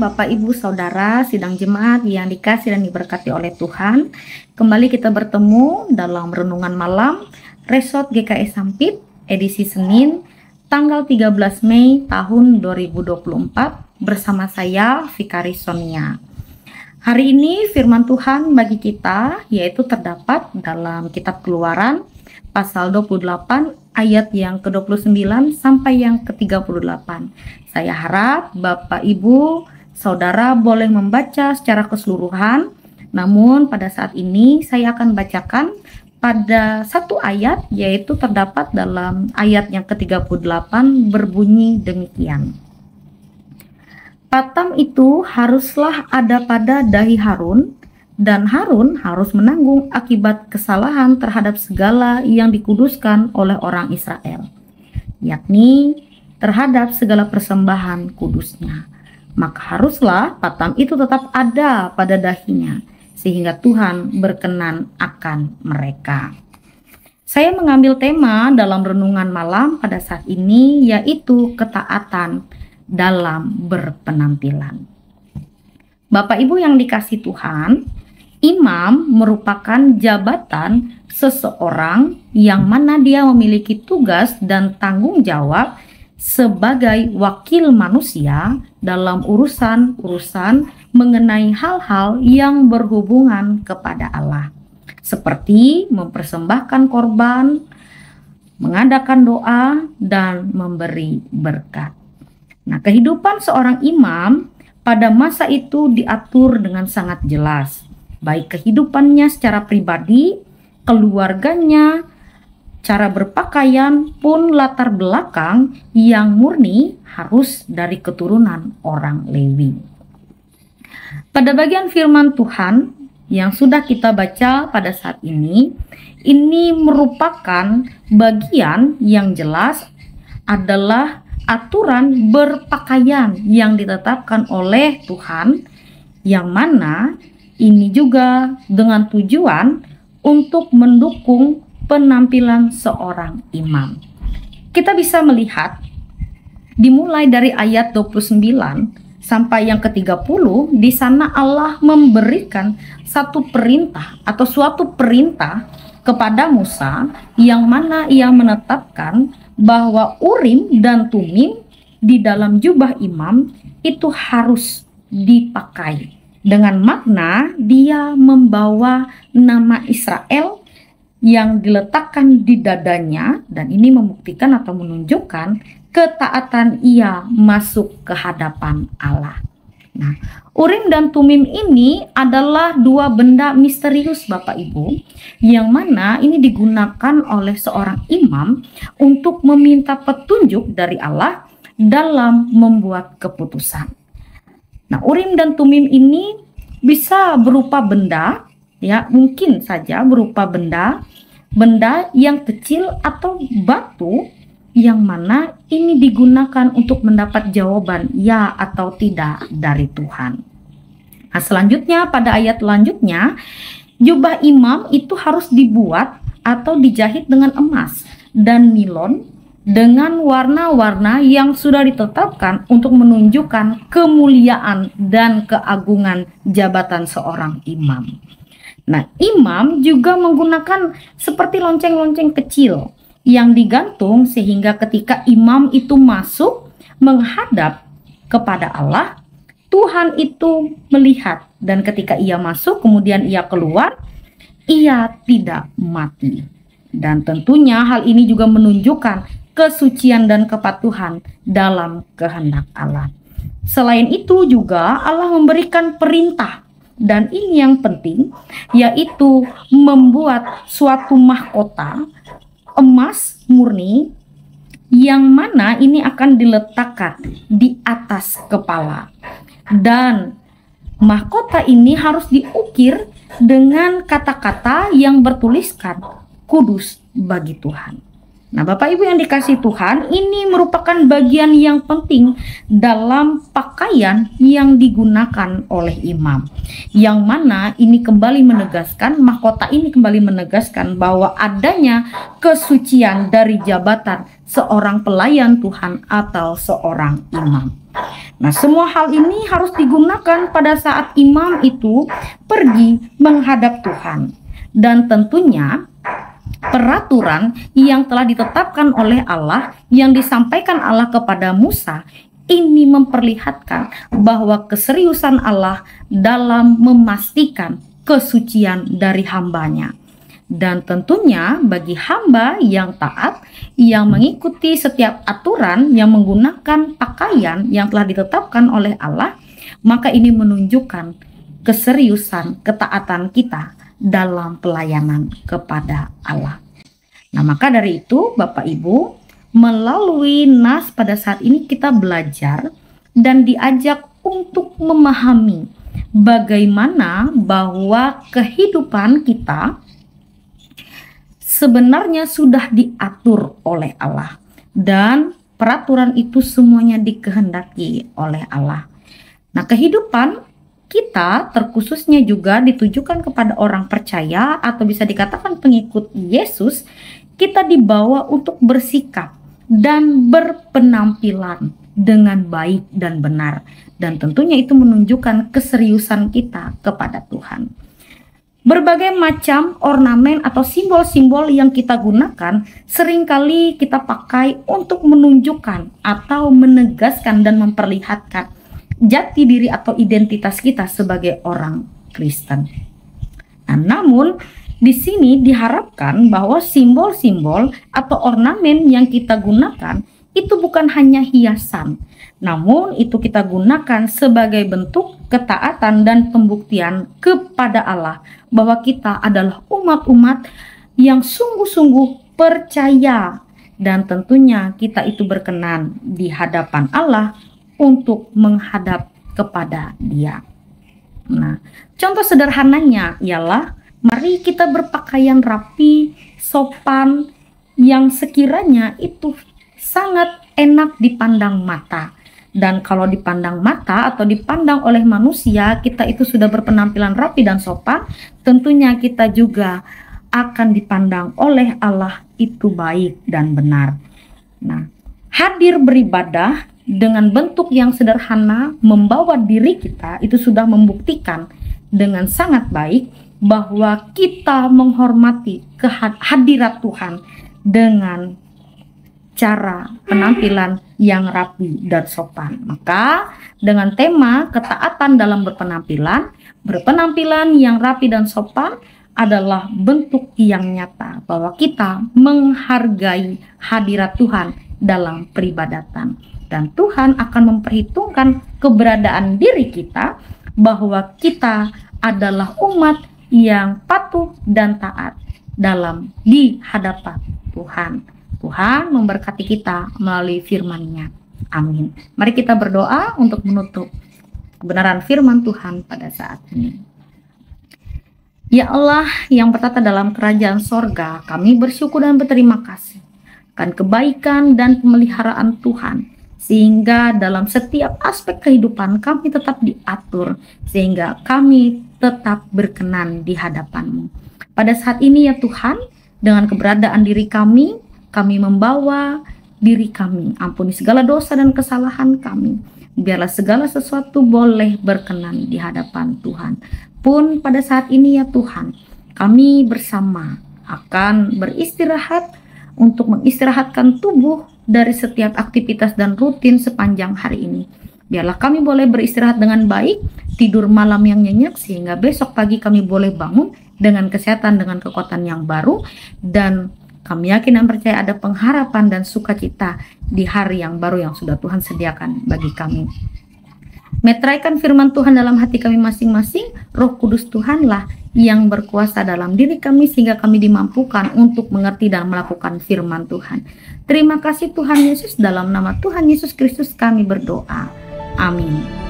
Bapak Ibu Saudara sidang jemaat yang dikasih dan diberkati oleh Tuhan. Kembali kita bertemu dalam renungan malam Resort GKI Sampit edisi Senin tanggal 13 Mei tahun 2024 bersama saya Fikari Sonia. Hari ini firman Tuhan bagi kita yaitu terdapat dalam kitab Keluaran pasal 28 ayat yang ke-29 sampai yang ke-38. Saya harap Bapak Ibu Saudara boleh membaca secara keseluruhan. Namun pada saat ini saya akan bacakan pada satu ayat, yaitu terdapat dalam ayat yang ke-38 berbunyi demikian. Patam itu haruslah ada pada dahi Harun, dan Harun harus menanggung akibat kesalahan terhadap segala yang dikuduskan oleh orang Israel, yakni terhadap segala persembahan kudusnya. Maka haruslah patam itu tetap ada pada dahinya, sehingga Tuhan berkenan akan mereka. Saya mengambil tema dalam renungan malam pada saat ini, yaitu ketaatan dalam berpenampilan. Bapak Ibu yang dikasihi Tuhan, imam merupakan jabatan seseorang yang mana dia memiliki tugas dan tanggung jawab sebagai wakil manusia dalam urusan-urusan mengenai hal-hal yang berhubungan kepada Allah, seperti mempersembahkan korban, mengadakan doa, dan memberi berkat. Nah, kehidupan seorang imam pada masa itu diatur dengan sangat jelas, baik kehidupannya secara pribadi, keluarganya, cara berpakaian pun latar belakang yang murni harus dari keturunan orang Lewi. Pada bagian firman Tuhan yang sudah kita baca pada saat ini merupakan bagian yang jelas adalah aturan berpakaian yang ditetapkan oleh Tuhan, yang mana ini juga dengan tujuan untuk mendukung penampilan seorang imam. Kita bisa melihat dimulai dari ayat 29 sampai yang ke-30, di sana Allah memberikan satu perintah atau suatu perintah kepada Musa, yang mana ia menetapkan bahwa Urim dan Tumim di dalam jubah imam itu harus dipakai dengan makna dia membawa nama Israel yang diletakkan di dadanya, dan ini membuktikan atau menunjukkan ketaatan ia masuk ke hadapan Allah. Nah, Urim dan Tumim ini adalah dua benda misterius Bapak Ibu, yang mana ini digunakan oleh seorang imam untuk meminta petunjuk dari Allah dalam membuat keputusan. Nah, Urim dan Tumim ini bisa berupa benda, ya mungkin saja berupa benda yang kecil atau batu, yang mana ini digunakan untuk mendapat jawaban ya atau tidak dari Tuhan. Nah, selanjutnya pada ayat selanjutnya, jubah imam itu harus dibuat atau dijahit dengan emas dan nilon dengan warna-warna yang sudah ditetapkan untuk menunjukkan kemuliaan dan keagungan jabatan seorang imam. Nah, imam juga menggunakan seperti lonceng-lonceng kecil yang digantung, sehingga ketika imam itu masuk menghadap kepada Allah, Tuhan itu melihat, dan ketika ia masuk kemudian ia keluar, ia tidak mati. Dan tentunya hal ini juga menunjukkan kesucian dan kepatuhan dalam kehendak Allah. Selain itu juga Allah memberikan perintah, dan ini yang penting, yaitu membuat suatu mahkota emas murni, yang mana ini akan diletakkan di atas kepala, dan mahkota ini harus diukir dengan kata-kata yang bertuliskan kudus bagi Tuhan. Nah, Bapak Ibu yang dikasihi Tuhan, ini merupakan bagian yang penting dalam pakaian yang digunakan oleh imam. Yang mana ini kembali menegaskan, mahkota ini kembali menegaskan bahwa adanya kesucian dari jabatan seorang pelayan Tuhan atau seorang imam. Nah, semua hal ini harus digunakan pada saat imam itu pergi menghadap Tuhan. Dan tentunya peraturan yang telah ditetapkan oleh Allah yang disampaikan Allah kepada Musa ini memperlihatkan bahwa keseriusan Allah dalam memastikan kesucian dari hambanya. Dan tentunya bagi hamba yang taat, yang mengikuti setiap aturan yang menggunakan pakaian yang telah ditetapkan oleh Allah, maka ini menunjukkan keseriusan ketaatan kita dalam pelayanan kepada Allah. Nah, maka dari itu Bapak Ibu, melalui nas pada saat ini kita belajar dan diajak untuk memahami bagaimana bahwa kehidupan kita sebenarnya sudah diatur oleh Allah dan peraturan itu semuanya dikehendaki oleh Allah. Nah, kehidupan kita terkhususnya juga ditujukan kepada orang percaya atau bisa dikatakan pengikut Yesus, kita dibawa untuk bersikap dan berpenampilan dengan baik dan benar. Dan tentunya itu menunjukkan keseriusan kita kepada Tuhan. Berbagai macam ornamen atau simbol-simbol yang kita gunakan seringkali kita pakai untuk menunjukkan atau menegaskan dan memperlihatkan jati diri atau identitas kita sebagai orang Kristen. Nah, namun di sini diharapkan bahwa simbol-simbol atau ornamen yang kita gunakan itu bukan hanya hiasan, namun itu kita gunakan sebagai bentuk ketaatan dan pembuktian kepada Allah bahwa kita adalah umat-umat yang sungguh-sungguh percaya dan tentunya kita itu berkenan di hadapan Allah untuk menghadap kepada Dia. Nah, contoh sederhananya ialah mari kita berpakaian rapi, sopan, yang sekiranya itu sangat enak dipandang mata. Dan kalau dipandang mata atau dipandang oleh manusia, kita itu sudah berpenampilan rapi dan sopan, tentunya kita juga akan dipandang oleh Allah itu baik dan benar. Nah, hadir beribadah dengan bentuk yang sederhana, membawa diri kita itu sudah membuktikan dengan sangat baik bahwa kita menghormati kehadirat Tuhan dengan cara penampilan yang rapi dan sopan. Maka dengan tema ketaatan dalam berpenampilan yang rapi dan sopan adalah bentuk yang nyata bahwa kita menghargai hadirat Tuhan dalam peribadatan. Dan Tuhan akan memperhitungkan keberadaan diri kita bahwa kita adalah umat yang patuh dan taat dalam di hadapan Tuhan. Tuhan memberkati kita melalui firman-Nya. Amin. Mari kita berdoa untuk menutup kebenaran firman Tuhan pada saat ini. Ya Allah yang bertata dalam kerajaan sorga, kami bersyukur dan berterima kasih akan kebaikan dan pemeliharaan Tuhan, sehingga dalam setiap aspek kehidupan kami tetap diatur, sehingga kami tetap berkenan di hadapan-Mu. Pada saat ini ya Tuhan, dengan keberadaan diri kami membawa diri kami, ampuni segala dosa dan kesalahan kami. Biarlah segala sesuatu boleh berkenan di hadapan Tuhan. Pun pada saat ini ya Tuhan, kami bersama akan beristirahat untuk mengistirahatkan tubuh dari setiap aktivitas dan rutin sepanjang hari ini. Biarlah kami boleh beristirahat dengan baik, tidur malam yang nyenyak, sehingga besok pagi kami boleh bangun dengan kesehatan, dengan kekuatan yang baru, dan kami yakin dan percaya ada pengharapan dan sukacita di hari yang baru yang sudah Tuhan sediakan bagi kami. Meteraikan firman Tuhan dalam hati kami masing-masing. Roh Kudus Tuhanlah yang berkuasa dalam diri kami sehingga kami dimampukan untuk mengerti dan melakukan firman Tuhan. Terima kasih Tuhan Yesus, dalam nama Tuhan Yesus Kristus kami berdoa. Amin.